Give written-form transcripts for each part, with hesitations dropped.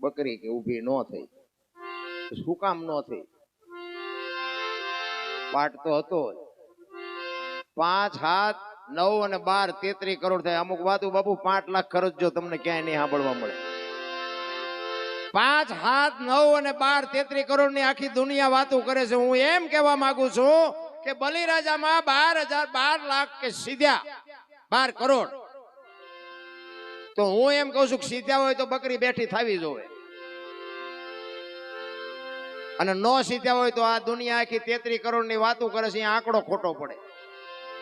બકરી કે ઊભી ન થઈ. શું કામ ન થઈ? પાઠ તો હતો 5 7 9 અને 12 33 કરોડ થાય. અમુક વાતો બાપુ 5 લાખ ખર્ચજો તમને ક્યાંય નહીં સાંભળવા મળે. 5 7 9 અને 12 33 કરોડ ની આખી દુનિયા વાતો કરે છે. હું એમ કહેવા માંગુ છું કે બલિરાજામાં 12 લાખ કે સીધા 12 કરોડ. તો હું એમ કહું છું કે સીધા હોય તો બકરી બેઠી થવી જોવે, અને નો સીધા હોય તો આ દુનિયા આખી 33 કરોડ ની વાતો કરે છે. આંકડો ખોટો પડે.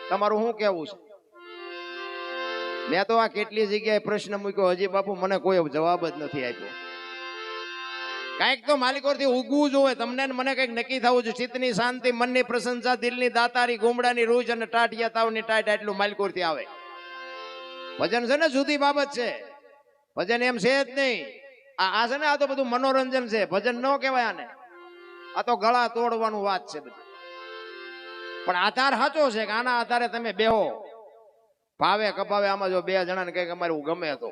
તમારું શું કેવું છે? મેં તો આ કેટલી જગ્યાએ પ્રશ્ન મૂક્યો, હજી બાપુ મને કોઈ જવાબ જ નથી આપ્યો. કઈક તો માલિકોથી ઉગવું જોવે. તમને મને કઈક નક્કી થવું જોઈએ. ચિત્તની શાંતિ, મનની પ્રશંસા, દિલની દાતારી, ગુમડાની રૂજ અને ટાટિયા તાવની ટાટ, એટલું માલિકોથી આવે. ભજન છે ને જુદી બાબત છે. ભજન એમ છે જ નહીં. આ છે ને, આ તો બધું મનોરંજન છે. ભજન ન કહેવાય આને. આ તો ગળા તોડવાનું વાત છે બધું. પણ આધાર સાચો છે કે આના આધારે તમે બેહો, ભાવે કપાવે. આમાં જો 2 જણાને કઈક અમારે ગમે તો,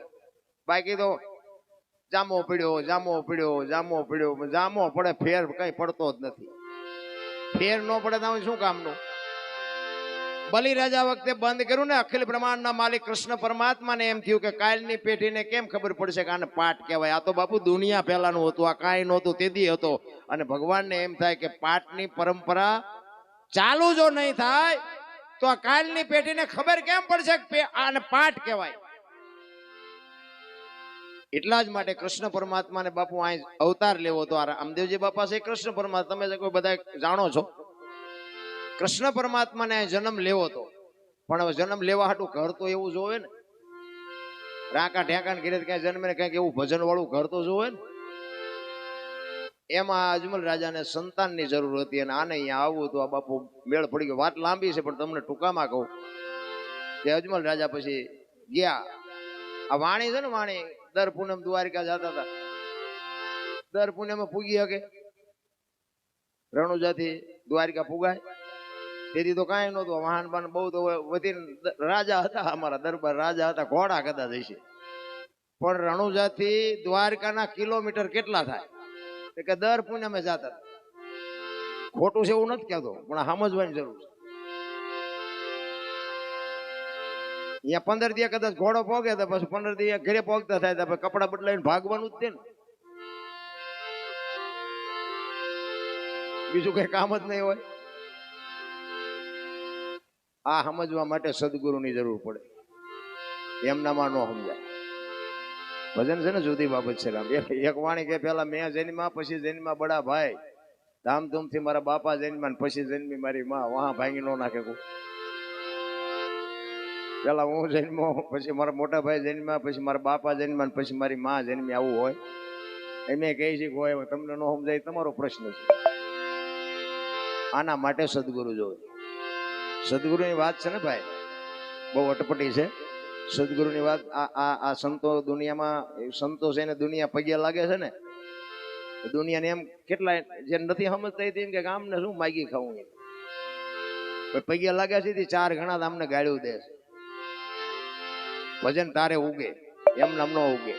બાકી તો જામો પડ્યો, જામો પડ્યો, જામો પડ્યો, જામો પડે, ફેર કઈ પડતો જ નથી. ફેર ન પડે તો શું કામનું? બલિરાજા વખતે બંધ કર્યું ને, અખિલ બ્રહ્માંડના માલિક કૃષ્ણ પરમાત્માને એમ થયું કે કાલની પેઢીને કેમ ખબર પડશે કે આને પાઠ કહેવાય? આ તો બાપુ દુનિયા પહેલાનું હતું, આ કાંઈ નહોતું, તેદી હતો. અને ભગવાનને એમ થાય કે પાઠની પરંપરા ચાલુ જો નહીં થાય તો આ કાલની પેઢીને ખબર કેમ પડશે કે આને પાઠ કહેવાય? એટલા જ માટે કૃષ્ણ પરમાત્માને બાપુ અહીં અવતાર લેવો હતો. રામદેવજી બાપા છે કૃષ્ણ પરમાત્મા, તમે કોઈ બધા જાણો છો. કૃષ્ણ પરમાત્માને જન્મ લેવો હતો, પણ હવે જન્મ લેવા હાટું ઘર તો એવું જોવે ને. રાકા ઢેકાને ઘરે ક્યાંય જન્મે ને કંઈક એવું ભજન વાળું ઘર તો જોવે ને. એમાં અજમલ રાજાને સંતાનની જરૂર હતી, અને આને અહીંયા આવવું તો આ બાપુ મેળ પડી ગયો. વાત લાંબી છે પણ તમને ટૂંકામાં કહું કે અજમલ રાજા પછી ગયા. આ વાણી છે ને, વાણી દર પૂનમ દ્વારિકા જતા હતા. દર પૂનમ પૂગી શકે? રણુજાથી દ્વારિકા પૂગાય? તેથી તો કાંઈ નહોતું. વાહન બાન બહુ તો વધીને રાજા હતા, અમારા દરબાર રાજા હતા, ઘોડા કદાચ હશે. પણ રણુજાથી દ્વારકાના કિલોમીટર કેટલા થાય? કે દર પૂનમે જતા. ખોટું છે એવું નથી કહેતો, પણ સમજવાની જરૂર છે. અહીંયા 15 દિવસ કદાચ ઘોડો પોગે તો પછી 15 દિવસ ઘરે પોગતા થાય તો કપડા બદલાઈને ભાગવાનું જ છે ને. બીજું કઈ કામ જ નહીં હોય. આ સમજવા માટે સદગુરુની જરૂર પડે. એમનામાં ન સમજાય. ભજન છે ને જુદી બાબત છે. એક વાણી કે પેલા મેં જન્મા, પછી જન્મા બડા ભાઈ, ધામધૂમથી મારા બાપા જન્મા, પછી જન્મી મારી માં. વહા ભાંગી ન નાખે. પેલા હું જન્મો, પછી મારા મોટા ભાઈ જન્મ્યા, પછી મારા બાપા જન્મ્યા, પછી મારી માં જન્મી. આવું હોય? એમ કહી છે કે હોય. તમને ન સમજાય તમારો પ્રશ્ન છે. આના માટે સદગુરુ જોવે. સદગુરુની વાત છે ને ભાઈ, બહુ અટપટી છે સદગુરુની વાત. આ સંતો દુનિયામાં, સંતો છે ને દુનિયા પગે લાગે છે ને, દુનિયાને એમ કેટલાય જે નથી સમજતા એમ કે આમને શું માગી ખાવું. પગે લાગ્યા છે 4 ગણા અમને ગાળ્યું દે છે. ભજન તારે ઉગે, એમ નામ ન ઉગે.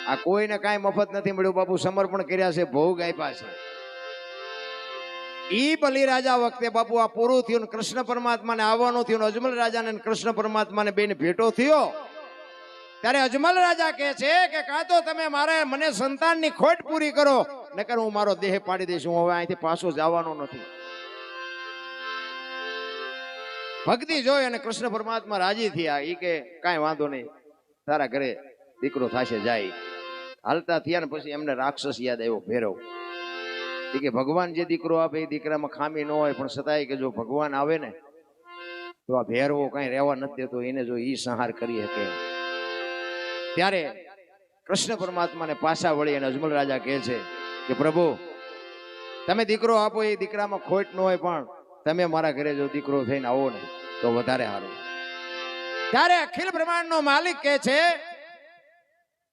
આ કોઈને કાંઈ મફત નથી મળ્યું બાપુ. સમર્પણ કર્યા છે, ભોગ આપ્યા છે. ઈ બલિરાજા વખતે બાપુ આ પૂરું થયું. કૃષ્ણ પરમાત્માને આવવાનું થયું. અજમલ રાજાને કૃષ્ણ પરમાત્માને બેને ભેટો થયો. ત્યારે અજમલ રાજા કહે છે કે કાં તો તમે મને સંતાનની ખોટ પૂરી કરો, નકર હું મારો દેહ પાડી દઈશ. હું હવે અહીંથી પાછો જવાનો નથી. ભક્તિ જોઈ અને કૃષ્ણ પરમાત્મા રાજી થયા. ઈ કે કાંઈ વાંધો નહીં, તારા ઘરે દીકરો થશે. જાય હાલતા થયા ને પછી એમને રાક્ષસ યાદ આવ્યો, ભૈરવ. કે ભગવાન જે દીકરો આપે એ દીકરામાં ખામી ન હોય, પણ છતાંય કે જો ભગવાન આવે ને તો આ ભેરવો કઈ રહેવા નથી દેતો. એને જો ઈ સંહાર કરી શકે. ત્યારે કૃષ્ણ પરમાત્માને પાછા વળી અને અજમલ રાજા કહે છે કે પ્રભુ, તમે દીકરો આપો એ દીકરામાં ખોટ ન હોય, પણ તમે મારા ઘરે જો દીકરો થઈને આવો ને તો વધારે સારું. ત્યારે અખિલ બ્રહ્માંડ નો માલિક કહે છે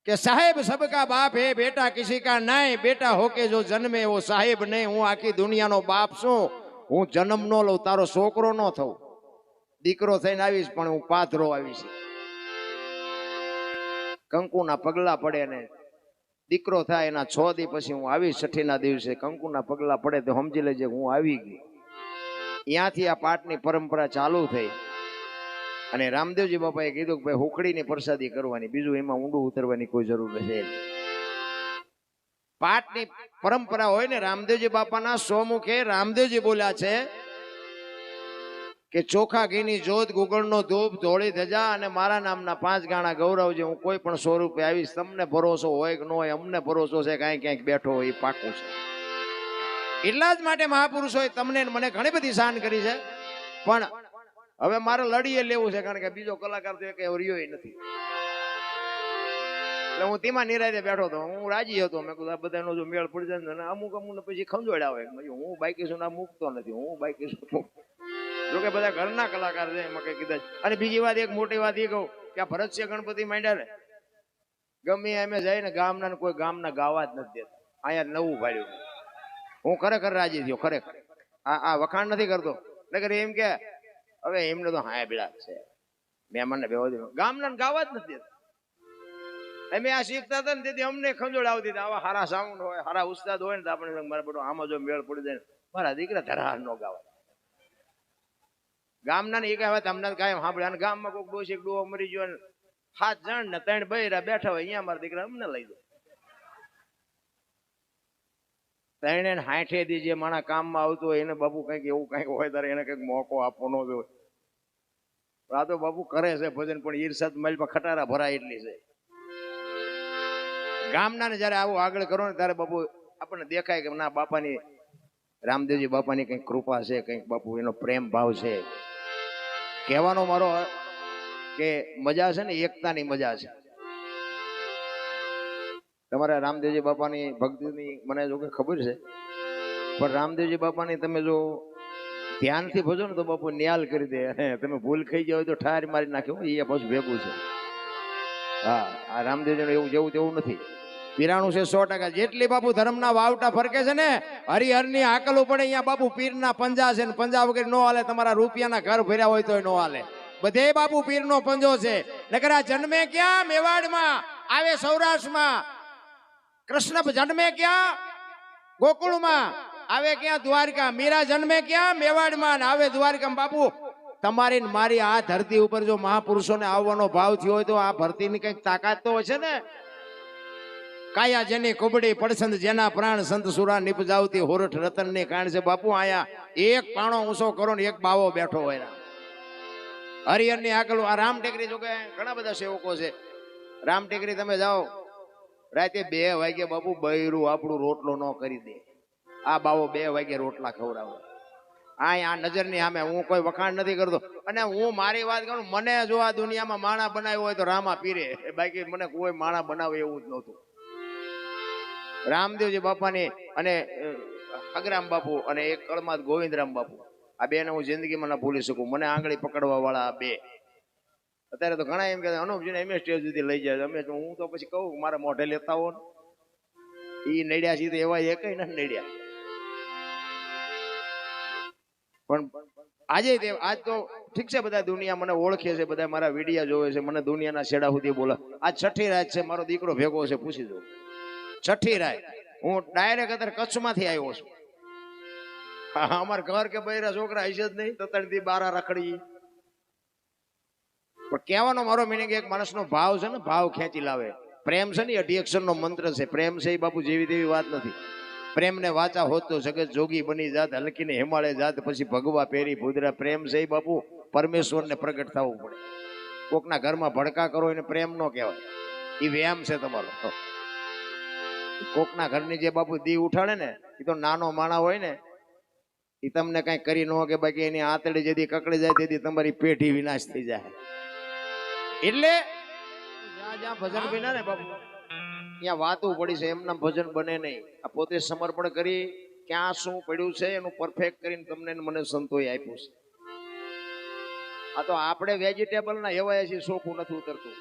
કે સાહેબ સબકા બાપ હે, બેટા કિસી કા નહીં. બેટા હોકે જો જન્મે वो સાહેબ નહીં. હું આખી દુનિયાનો બાપ છું. હું જન્મ ન લઉં, તારો છોકરો ન થઉં. દીકરો થઈને આવીશ પણ હું પાથરો આવીશ. કંકુના પગલા પડે ને દીકરો થાય એના 6 દી પછી હું આવી, છઠ્ઠીના દિવસે કંકુના પગલા પડે તો સમજી લેજે હું આવી ગઈ. ત્યાંથી આ પાઠની પરંપરા ચાલુ થઈ અને રામદેવજી બાપાએ કીધું કે ભાઈ હુકડીની પ્રસાદી કરવાની, બીજું એમાં ઊંડું ઉતરવાની કોઈ જરૂર નથી. પાઠની પરંપરા હોય ને, રામદેવજી બાપાના સોમુખે રામદેવજી બોલ્યા છે કે ચોખા ઘીની જોત, ગુગળનો ધૂપ, ધોળી ધજા અને મારા નામના 5 ગાણા ગૌરવજી. હું કોઈ પણ 100 રૂપિયા આવીશ, તમને ભરોસો હોય કે ન હોય, અમને ભરોસો છે કાંઈ ક્યાંક બેઠો હોય એ પાકું છે. એટલા જ માટે મહાપુરુષોએ તમને મને ઘણી બધી શાન કરી છે, પણ હવે મારે લડીએ લેવું છે, કારણ કે બીજો કલાકાર તો એક રહ્યો નથી. એટલે હું તેમાં નિરાતે બેઠો હતો, હું રાજી હતો. મેં કીધું આ બધાનો જો મેળ પડી જાય ને, અમુક પછી ખંજોડ આવે, હું બાઈકી છું મૂકતો નથી, હું બાઈકી છું. જોકે બધા ઘરના કલાકાર છે, એમાં કઈ કીધા. અને બીજી વાત, એક મોટી વાત એ કહું કે આ ભરતસિંહ ગણપતિ માંડ્યા ને, ગમે એમ જાય ને ગામના કોઈ ગામના ગાવા જ નથી દેતા. અહીંયા નવું ભાડ્યું. હું ખરેખર રાજી થયો, ખરેખર. આ વખાણ નથી કરતો, નકર એમ કે હવે એમને તો હા બિલાત છે, મહેમાનને બેવા દે, ગામના ગાવા જ નથી દેતા. અમે આ શીખતા હતા ને તેથી અમને ખંજોળ આવતી હતી. આવા સારા સાઉન્ડ હોય, સારા ઉસ્તાદ હોય ને તો આપણે મારા બધો આમાં જો મેળ પડી જાય, મારા દીકરા ધરાર નો ગાવા. ગામના ને એ કહેવાય તમને કાયમ સાંભળે. અને ગામમાં કોઈ ડોશી ડોહો મરી ગયો ને 7 જણ ને 3 બૈરા બેઠા હોય, અહીંયા મારા દીકરા અમને લઈ દો. 3 ને 60 દી જે માણા કામમાં આવતું હોય એને બાપુ કઈક એવું કઈક હોય ત્યારે એને કઈક મોકો આપવાનો જ હોય. આ તો બાપુ કરે છે ભજન, પણ ઈર્ષાદ માલમાં ખટારા ભરાય એટલી છે. ગામના ને જયારે આવું આગળ કરો ને ત્યારે બાપુ આપણને દેખાય કે ના બાપાની, રામદેવજી બાપાની કઈક કૃપા છે, કઈક બાપુ એનો પ્રેમ ભાવ છે. કહેવાનો મારો કે મજા છે ને એકતાની મજા છે. તમારા રામદેવજી બાપાની ભક્તિની મને જો કે ખબર છે, પણ રામદેવજી બાપાની તમે જો ધ્યાનથી ભજો ને તો બાપુ ન્યાલ કરી દે. અને તમે ભૂલ ખાઈ જાવ તો ઠાર મારી નાખ્યો, એ પાછું ભેગું છે. હા, આ રામદેવજી એવું જેવું તેવું નથી. પીરાણું છે 100%. જેટલી બાપુ ધર્મના વાવટા ફરકે છે ને, હરિહરની આકલો પડે અહીંયા બાપુ પીરના પંજા છે, ને પંજા વગર નો હાલે. તમારા રૂપિયાના ઘર ભર્યા હોય તો નો હાલે. બધે બાપુ પીરનો પંજો છે. નકર આ જન્મે ક્યાં? મેવાડમાં, આવે સૌરાષ્ટ્રમાં. કૃષ્ણ જન્મે ક્યાં? ગોકુળમાં, આવે ક્યાં? દ્વારકા. મીરા જન્મે ક્યાં? મેવાડમાં, આવે દ્વારકામાં. બાપુ તમારી મારી આ ધરતી ઉપર જો મહાપુરુષોને આવવાનો ભાવ થયો હોય તો આ ધરતીની કઈક તાકાત તો છે ને. કાયા જેની કુબડી પડસંદ, જેના પ્રાણ સંત સુરા નિપજાવતી, હોરઠ રતન ની કાણ છે. બાપુ આયા એક પાણો ઊંચો કરો ને એક બાવો બેઠો હોય. હરિહર ની આગળ આ રામ ટેકરી, જો કે ઘણા બધા સેવકો છે. રામ ટેકરી તમે જાઓ, રાતે 2 વાગે બાપુ બૈરું આપણું રોટલો ન કરી દે. આ બાવો 2 વાગે રોટલા ખવડાવે. આ નજર ની સામે. હું કોઈ વખાણ નથી કરતો, અને હું મારી વાત કરું, મને જો આ દુનિયામાં માણા બનાવ્યો હોય તો રામા પીરે, બાકી મને કોઈ માણા બનાવે એવું જ નહોતું. રામદેવજી બાપાની અને અગ્રામ બાપુ અને એક કળમાત ગોવિંદરામ બાપુ, આ બેને હું જિંદગીમાં ના ભૂલી શકું. મને આંગળી પકડવા વાળા આ 2. અત્યારે તો ઘણા એમ કે અનુપજીને એમ સ્ટેજ સુધી લઈ જાય. અમે હું તો પછી કહું મારા મોઢે લેતા હો. એ નડ્યા છે તો એવા એ કઈ નથી નડ્યા. પણ આજે આજ તો ઠીક છે, બધા દુનિયા મને ઓળખે છે, બધા મારા વિડિયા જોવે છે, મને દુનિયાના છેડા સુધી બોલા. આ 6ઠી રાત છે, મારો દીકરો ભેગો છે, પૂછી દો. 6ઠી રાત. હું ડાયરેક્ટ અત્યારે કચ્છમાંથી આવ્યો છું. અમાર ઘર કે બૈરા છોકરા હશે જ નહીં, 3 થી 12 રખડી. પણ કહેવાનો મારો મિનિંગ એક માણસનો ભાવ છે ને, ભાવ ખેંચી લાવે. પ્રેમ છે ને 28 નો મંત્ર છે. પ્રેમ છે એ બાપુ જેવી તેવી વાત નથી. પ્રેમ ને વાચા હોત તો જગત જોગી બની જાત, હલકીને હિમાલય જાત, પછી ભગવા પેરી ભૂદરા. પ્રેમ છે એ બાપુ પરમેશ્વરને પ્રગટ થવું પડે. કોકના ઘરમાં ભડકા કરો એને પ્રેમ નો કહેવાય, એ વ્યાયામ છે તમારો. કોકના ઘરની જે બાપુ દી ઉઠાડે ને, એ તો નાનો માણા હોય ને, એ તમને કઈ કરી ન કે બાકી એની આંતળી જેથી કકડી જાય તેથી તમારી પેઢી વિનાશ થઈ જાય. એટલે જ્યાં જ્યાં ભજન બન્યા ને બાપુ, ત્યાં વાતું પડી છે. એમના ભજન બને નહીં. આ પોતે સમર્પણ કરી ક્યાં શું પડ્યું છે એનું પરફેક્ટ કરીને તમને મને સંતોષ આપ્યું છે. આ તો આપણે વેજીટેબલ ના એવા છે, ચોખ્ખું નથી ઉતરતું.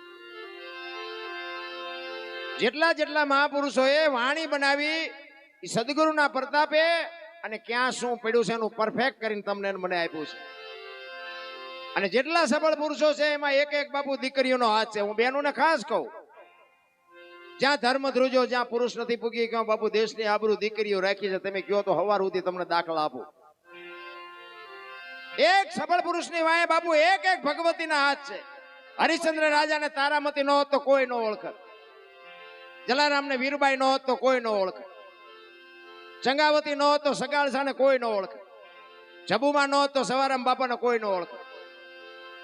જેટલા જેટલા મહાપુરુષોએ વાણી બનાવી એ સદગુરુના પ્રતાપે, અને ક્યાં શું પડ્યું છે એનું પરફેક્ટ કરીને તમને મને આપ્યું છે. અને જેટલા સબળ પુરુષો છે એમાં એક એક બાપુ દીકરીઓનો હાથ છે. હું બહેનોને ખાસ કહું, જ્યાં ધર્મ ધ્રુજો, જ્યાં પુરુષ નથી પૂગી ગયો બાપુ, દેશની આબરૂ દીકરીઓ રાખી છે. તમે કયો તો હવાર સુધી તમને દાખલા આપું. એક સફળ પુરુષની વાંહે બાપુ એક એક ભગવતીના હાથ છે. હરિશ્ચંદ્ર રાજાને તારામતી ન હોત તો કોઈ ન ઓળખે. જલારામને વીરબાઈ ન હોત તો કોઈ ન ઓળખે. ચંગાવતી ન હોત તો સગાળસાને કોઈ ન ઓળખે. જબુમાં ન હોત તો સવારામ બાપાને કોઈ ન ઓળખે.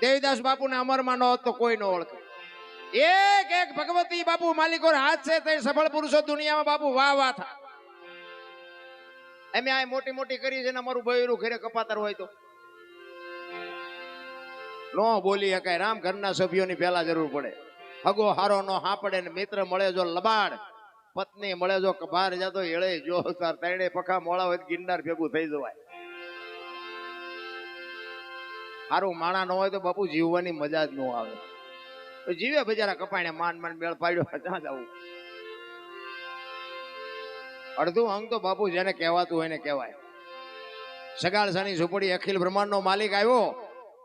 દેવીદાસ બાપુને અમરમાં ન હોત તો કોઈ ન ઓળખે. એક એક ભગવતી બાપુ માલિકો હાથ છે. તે સફળ પુરુષો દુનિયામાં બાપુ વાહ વાહ થા. અમે આ મોટી મોટી કરી છે ને અમારું બૈરું ઘરે કપાતર હોય તો નો બોલી શકાય. રામ ઘરના સભ્યોની પહેલા જરૂર પડે. હગો હારો નો હાપડે ને મિત્ર મળે જો લબાડ, પત્ની મળે જો કભાર જાતો એળે જો તાર તૈણે પખા મોળા હોય ગિરનાર ભેગું થઈ જવાય. હારું માણા ન હોય તો બાપુ જીવવાની મજા જ ન આવે. જીવે બજારા કપાણે માન માન મેળ પાડ્યો ક્યાં જવું. અડધું અંગ તો બાપુ જેને કહેવાતું હોય ને કહેવાય. સગાળસાની ઝૂંપડી અખિલ બ્રહ્માંડ નો માલિક આવ્યો.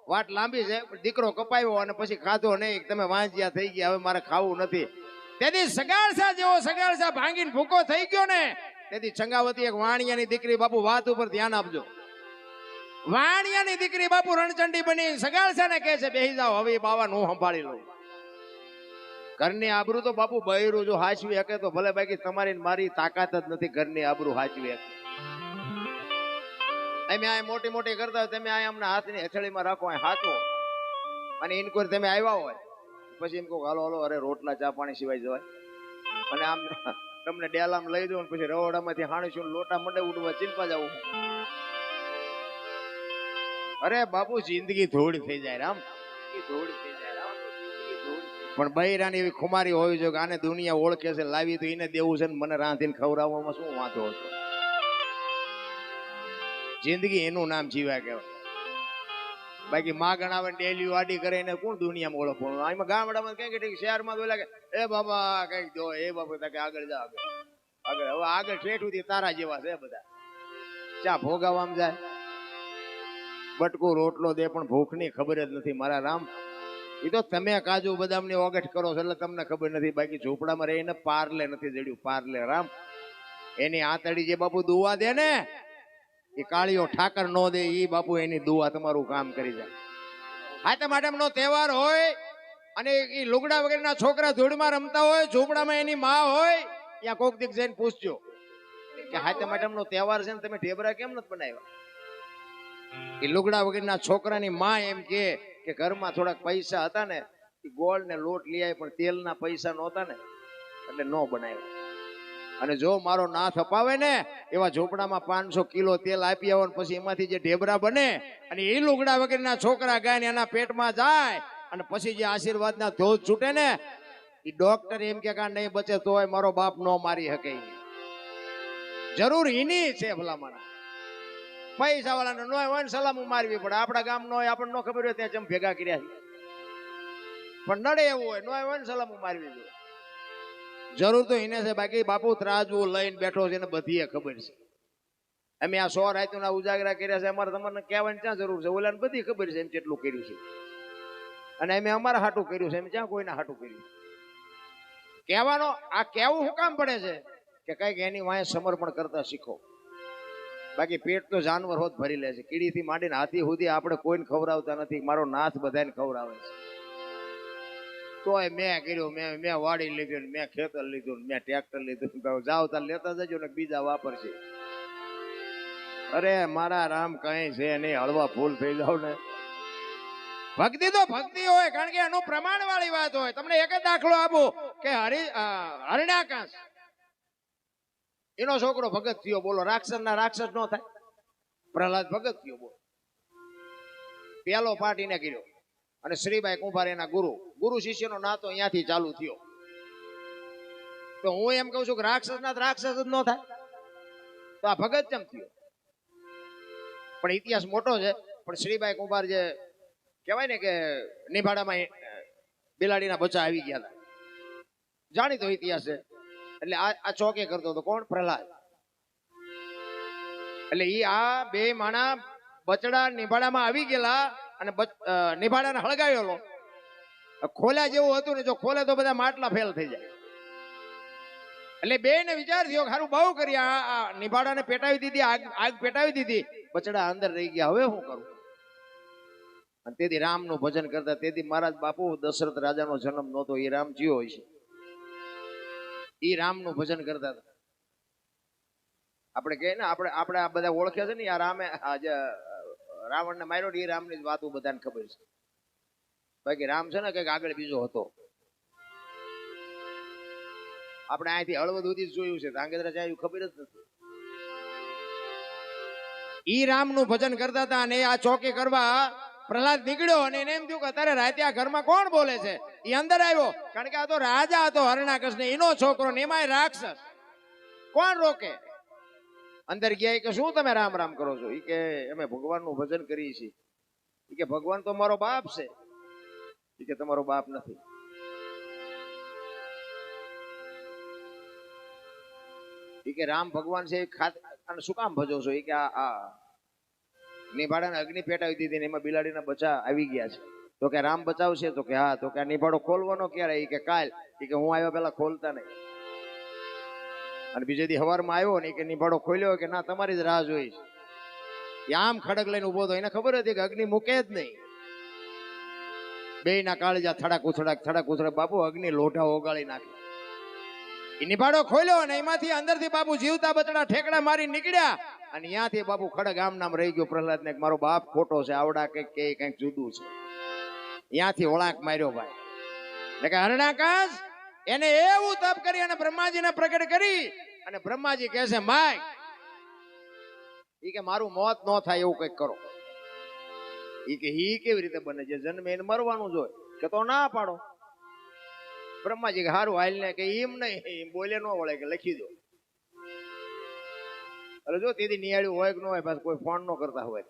વાટ લાંબી છે, દીકરો કપાયો અને પછી ખાધો નહીં. તમે વાંચ્યા થઈ ગયા, હવે મારે ખાવું નથી. તેથી સગાળસા જેવો સગાળસા ભાંગીને ભૂકો થઈ ગયો ને. તેથી ચંગાવતી એક વાણિયાની દીકરી બાપુ, વાત ઉપર ધ્યાન આપજો. વાણિયાની દીકરી બાપુ રણચંડી બની સગાળસાને કહે છે બેહી જાઓ, હવે બાવા હું સંભાળી લઉં. ઘરની આબરૂ તો બાપુ બૈરું જો હાચવી શકે તો ભલે, બાકી તમારી મારી તાકાત જ નથી ઘરની આબરૂ હાચવી શકે. અમે આ મોટી મોટી કરતા હોય, તમે આ અમને હાથની હથેળીમાં રાખો, હાથો અને ઇનકોર તમે આવ્યા હોય પછી એમ કહો હાલો હાલો, અરે રોટલા ચા પાણી સિવાય જવાય. અને આમ તમને ડેલામ લઈ દઉં પછી રવડામાંથી હાણીશું લોટા મંડે ઉડવા ચીલપા જવું. અરે બાપુ જિંદગી થોડી થઈ જાય રામ, થોડી થઈ જાય રામ. પણ બૈરાની એવી ખુમારી હોવી જોઈએ કે આને દુનિયા ઓળખે છે, લાવી તો એને દેવું છે ને મને રાંધીને ખવડાવવામાં શું વાંધો હતો. જિંદગી એનું નામ જીવ્યા કહેવાય. બાકી માં ગણાવે ડેલી વાડી કરે એને કોણ દુનિયામાં ઓળખવાનું. આમાં ગામડામાં કઈ કે શહેરમાં બોલા કે એ બાબા કઈક દો, એ બાબા કે આગળ જા આગળ આગળ. હવે આગળ ઠેઠ સુધી તારા જેવા છે બધા. ચા ભોગાવામાં જાય, બટકું રોટલો દે પણ ભૂખની ખબર જ નથી મારા રામ. એ તો તમે કાજુ બદામની ઓગઠ કરો છો એટલે તમને ખબર નથી. બાકી ઝૂંપડામાં રહીને પાર્લે નથી જડ્યું, પાર્લે રામ. એની આંતળી જે બાપુ દુવા દે ને, એ કાળીઓ ઠાકર નો દે, એ બાપુ એની દુઆ તમારું કામ કરી જાય. હાથમ આઠમનો તહેવાર હોય અને એ લુગડા વગેરેના છોકરા ધૂળમાં રમતા હોય, ઝૂંપડામાં એની માં હોય, ત્યાં કોક દીક જઈને પૂછજો કે હાથમ આઠમનો તહેવાર છે ને તમે ઢેબરા કેમ નથી બનાવ્યા. એ લુગડા વગેરેના છોકરાની માં એમ કે ઘરમાં થોડાક પૈસા હતા ને, ગોળ ને લોટ લઈ આવી પણ તેલના પૈસા નહોતા ને એટલે ન બનાવ્યા. અને જો મારો નાથ અપાવે ને એવા ઝોપડામાં 500 કિલો તેલ આપી આવો, પછી એમાંથી જે ઢેબરા બને અને એ લુગડા વગેરેના છોકરા ગાય ને એના પેટમાં જાય અને પછી જે આશીર્વાદના ધોધ છૂટે ને, એ ડોક્ટર એમ કે નહીં બચે તોય મારો બાપ ન મારી શકે. જરૂર એની છે ભલામણ. પૈસા વાળાને ન હોય ને સલામ મારવી પડે. આપણા ગામ નો હોય આપણને ન ખબર હોય ત્યાં ચમ ભેગા કર્યા છે, પણ નડે એવું હોય ન હોય ને સલામ મારવી જોઈએ. જરૂર તો એને છે. બાકી બાપુ ત્રાજવું લઈને બેઠો છે ને બધી ખબર છે. અમે આ 100 રાતના ઉજાગરા કર્યા છે, અમારે તમને કહેવાની ક્યાં જરૂર છે. ઓલાને બધી ખબર છે એમ કેટલું કર્યું છે. અને અમે અમારા હાટું કર્યું છે, એમ ક્યાં કોઈના હાટું કર્યું. કહેવાનો આ કેવું શું કામ પડે છે કે કઈક એની વાંહે સમર્પણ કરતા શીખો. બાકી પેટ તો જાનવર હોત ભરી લે છે. કીડીથી માંડીને હાથી સુધી આપણે કોઈને ખવડાવતા નથી. મારો નાથ બધાને ખવડાવે છે. તોય મેં કર્યું, મેં વાડી લીધું, મેં ખેતર લીધું, મેં ટ્રેક્ટર લીધું. જાવ તાર લેતા જજો ને બીજા વાપરશે. અરે મારા રામ કઈ છે નહીં, હળવા ફૂલ થઈ જાવ ને. ભક્તિ તો ભક્તિ હોય, કારણ કે એનું પ્રમાણ વાળી વાત હોય. તમને એક જ દાખલો આપું કે હરણ્યાકાશ એનો છોકરો ભગત થયો. બોલો, રાક્ષસ ના રાક્ષસ નો થાય. પ્રહલાદ ભગત થયો. બોલો, પેલો પાઠ એને કર્યો અને શ્રીબાઈ કુંભાર એના ગુરુ શિષ્યનો નાતો અહીંયાથી ચાલુ થયો. તો હું એમ કઉ છું કે રાક્ષસ ના રાક્ષસ જ ન થાય તો આ ભગત કેમ થયો? પણ ઇતિહાસ મોટો છે. પણ શ્રીબાઈ કુંભાર જે કહેવાય ને કે નિભાડામાં બિલાડીના બચ્ચા આવી ગયા હતા, જાણીતો ઇતિહાસ છે. એટલે આ ચોકે કરતો હતો કોણ? પ્રહલાદ. એટલે ઈ આ બે માણા બચડા નિભાડામાં આવી ગયેલા અને નિભાડાને હળગાવેલો. ખોલ્યા જેવું હતું ને, જો ખોલે તો બધા માટલા ફેલ થઈ જાય. એટલે બે ને વિચાર થયો સારું બહુ કરી આ નિભાડાને પેટાવી દીધી, આગ પેટાવી દીધી, બચડા અંદર રહી ગયા, હવે શું કરું? અને તેથી રામનું ભજન કરતા. તેથી મહારાજ બાપુ દશરથ રાજાનો જન્મ નહોતો, એ રામ જીવો હોય છે, એ રામનું ભજન કરતા હતા. આપણે કહીએ ને, આપણે આ બધા ઓળખ્યા છે ને, આ રામે રાવણને માર્યો ને, એ રામની જ વાતો બધાને ખબર છે. બાકી રામ છે ને કઈક આગળ બીજો હતો. આપણે અહીંથી હળવદ સુધી જોયું છે, ધાંગધ્રા જાય ખબર જ નથી. ઈ રામનું ભજન કરતા હતા અને આ ચોકી કરવા પ્રહલાદ નીકળ્યો અને એને એમ થયું કે અત્યારે રાતે આ ઘરમાં કોણ બોલે છે. એ અંદર આવ્યો, કારણ કે આ તો રાજા હતો હરણાકશ ને એનો છોકરો ને એમાંય રાક્ષસ, કોણ રોકે? અંદર ગયા કે શું તમે રામ રામ કરો છો? એ કે અમે ભગવાનનું ભજન કરીએ છીએ. એ કે ભગવાન તો મારો બાપ છે. એ કે તમારો બાપ નથી. એ કે રામ ભગવાન છે, અને શું કામ ભજો છો? એ કે આ નિભાડાને અગ્નિ પેટાવી દીધી ને એમાં બિલાડીના બચ્ચા આવી ગયા છે. તો કે રામ બચાવશે? તો કે હા. તો કે આ નિભાડો ખોલવાનો ક્યારે? એ કે કાલ. એ કે હું આવ્યો પેલા ખોલતા નહીં. અને બીજે દી સવારમાં આવ્યો ને કે નિભાડો ખોલ્યો કે ના તમારી જ રાહ જોઈ. આમ ખડક લઈને ઉભો હતો, એને ખબર હતી કે અગ્નિ મૂકે જ નહીં. બે ના કાળજા થડાક ઉથડાક બાપુ અગ્નિ લોઢા ઓગાળી નાખે. એ નિભાડો ખોલ્યો અને એમાંથી અંદરથી બાપુ જીવતા બચડા ઠેકડા મારી નીકળ્યા. અને ત્યાંથી બાપુ ખડક આમ નામ રહી ગયો પ્રહલાદ ને, મારો બાપ ખોટો છે, આવડા કઈક જુદું છે. ત્યાંથી વળાંક માર્યો ભાઈ. એટલે કે હરણાકાશ એને એવું તપ કરી અને બ્રહ્માજીને પ્રગટ કરી. અને બ્રહ્માજી કહે છે માય, ઈ કે મારું મોત ન થાય એવું કઈક કરો. ઈ કે ઈ કેવી રીતે બને? જે જન્મે એને મરવાનું જ હોય. કે તો ના પાડો. બ્રહ્માજી કે હારું હાલ ને, કે એમ નહીં, બોલે ન વળે, કે લખી દો. એટલે જો તેથી નિયાળ્યું હોય કે ન હોય, પાછું કોઈ ફોન ન કરતા હોય.